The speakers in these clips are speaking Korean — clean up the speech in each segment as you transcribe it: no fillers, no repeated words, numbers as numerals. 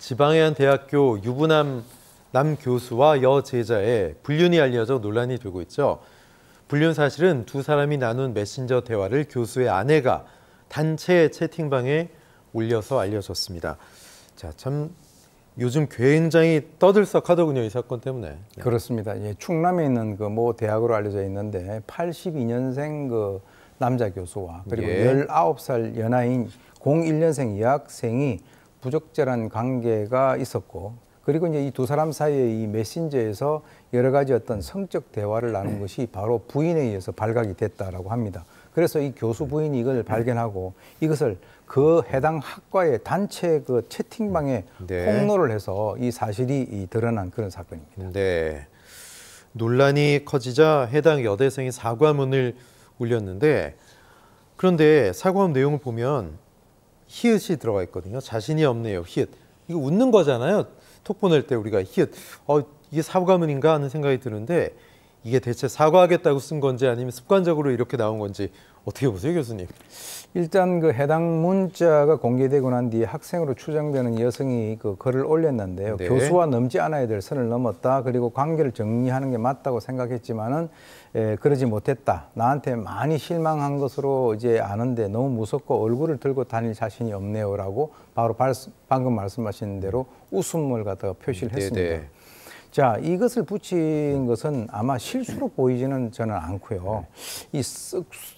지방의 한 대학교 유부남 남 교수와 여 제자의 불륜이 알려져 논란이 되고 있죠. 불륜 사실은 두 사람이 나눈 메신저 대화를 교수의 아내가 단체 채팅방에 올려서 알려졌습니다. 자, 참 요즘 굉장히 떠들썩하더군요, 이 사건 때문에. 네. 그렇습니다. 예, 충남에 있는 그 모 대학으로 알려져 있는데 82년생 그 남자 교수와 그리고 19살 연하인 01년생 여학생이 부적절한 관계가 있었고, 그리고 이제 이 두 사람 사이에 이 메신저에서 여러 가지 어떤 성적 대화를 나눈 것이 바로 부인에 의해서 발각이 됐다라고 합니다. 그래서 이 교수 부인이 이걸 발견하고 이것을 그 해당 학과의 단체 그 채팅방에 폭로를 해서 이 사실이 드러난 그런 사건입니다. 네. 논란이 커지자 해당 여대생이 사과문을 올렸는데, 그런데 사과문 내용을 보면 히읗이 들어가 있거든요. 자신이 없네요. 히읗. 이거 웃는 거잖아요. 톡 보낼 때 우리가 히읗. 이게 사과문인가 하는 생각이 드는데, 이게 대체 사과하겠다고 쓴 건지 아니면 습관적으로 이렇게 나온 건지 어떻게 보세요, 교수님? 일단 그 해당 문자가 공개되고 난 뒤에 학생으로 추정되는 여성이 그 글을 올렸는데요. 네. 교수와 넘지 않아야 될 선을 넘었다. 그리고 관계를 정리하는 게 맞다고 생각했지만은 그러지 못했다. 나한테 많이 실망한 것으로 이제 아는데 너무 무섭고 얼굴을 들고 다닐 자신이 없네요라고 바로 방금 말씀하신 대로 웃음을 갖다가 표시를 했습니다. 네네. 자, 이것을 붙인 것은 아마 실수로 보이지는 저는 않고요.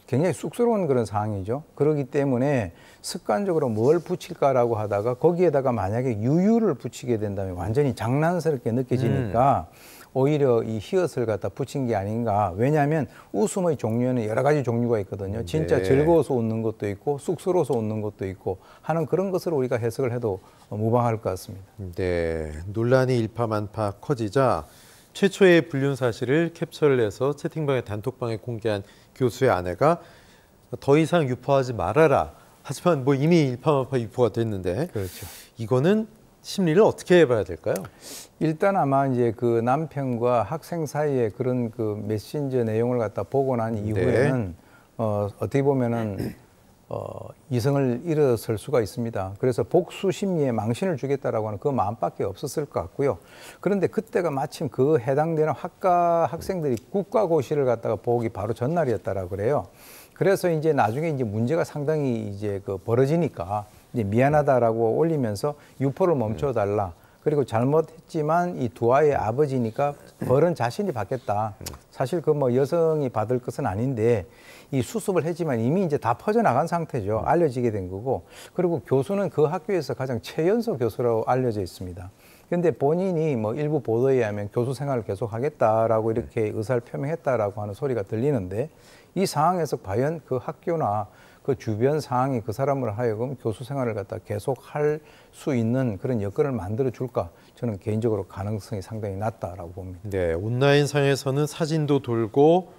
굉장히 쑥스러운 그런 상황이죠. 그렇기 때문에 습관적으로 뭘 붙일까라고 하다가 거기에다가 만약에 유유를 붙이게 된다면 완전히 장난스럽게 느껴지니까 오히려 이 히읗을 갖다 붙인 게 아닌가. 왜냐하면 웃음의 종류에는 여러 가지 종류가 있거든요. 진짜 즐거워서 웃는 것도 있고 쑥스러워서 웃는 것도 있고 하는 그런 것을 우리가 해석을 해도 무방할 것 같습니다. 네, 논란이 일파만파 커지자 최초의 불륜 사실을 캡처를 해서 채팅방에 단톡방에 공개한 교수의 아내가 더 이상 유포하지 말아라. 하지만 뭐 이미 일파만파 유포가 됐는데, 그렇죠. 이거는 심리를 어떻게 해봐야 될까요? 일단 아마 이제 그 남편과 학생 사이에 그런 그 메신저 내용을 갖다 보고 난 이후에는 어떻게 보면은 이성을 잃었을 수가 있습니다. 그래서 복수 심리에 망신을 주겠다라고 하는 그 마음밖에 없었을 것 같고요. 그런데 그때가 마침 그 해당되는 학과 학생들이 국가고시를 갖다가 보기 바로 전날이었다라고 그래요. 그래서 이제 나중에 이제 문제가 상당히 이제 그 벌어지니까 이제 미안하다라고 올리면서 유포를 멈춰달라. 그리고 잘못했지만 이 두 아이의 아버지니까 벌은 자신이 받겠다. 사실 그 뭐 여성이 받을 것은 아닌데 이 수습을 했지만 이미 이제 다 퍼져나간 상태죠. 알려지게 된 거고. 그리고 교수는 그 학교에서 가장 최연소 교수라고 알려져 있습니다. 그런데 본인이 뭐 일부 보도에 의하면 교수 생활을 계속 하겠다라고 이렇게 의사를 표명했다라고 하는 소리가 들리는데, 이 상황에서 과연 그 학교나 그 주변 상황이 그 사람을 하여금 교수 생활을 갖다 계속 할 수 있는 그런 여건을 만들어 줄까? 저는 개인적으로 가능성이 상당히 낮다라고 봅니다. 네, 온라인상에서는 사진도 돌고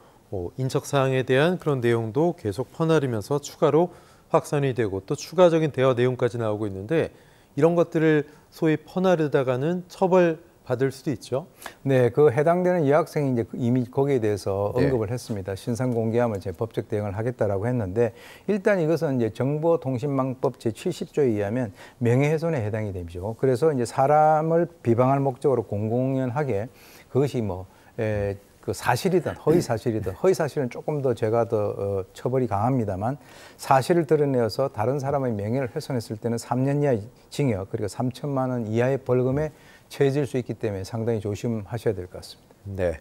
인적 사항에 대한 그런 내용도 계속 퍼나르면서 추가로 확산이 되고 또 추가적인 대화 내용까지 나오고 있는데, 이런 것들을 소위 퍼나르다가는 처벌 받을 수도 있죠. 네, 그 해당되는 여학생이 이제 이미 거기에 대해서 언급을 했습니다. 신상 공개하면 제 법적 대응을 하겠다라고 했는데, 일단 이것은 이제 정보통신망법 제70조에 의하면 명예훼손에 해당이 되죠. 그래서 이제 사람을 비방할 목적으로 공공연하게 그것이 뭐 그 사실이든 허위 사실이든, 허위 사실은 조금 더 제가 더 처벌이 강합니다만, 사실을 드러내어서 다른 사람의 명예를 훼손했을 때는 3년 이하의 징역 그리고 3천만 원 이하의 벌금에 처해질 수 있기 때문에 상당히 조심하셔야 될 것 같습니다. 네.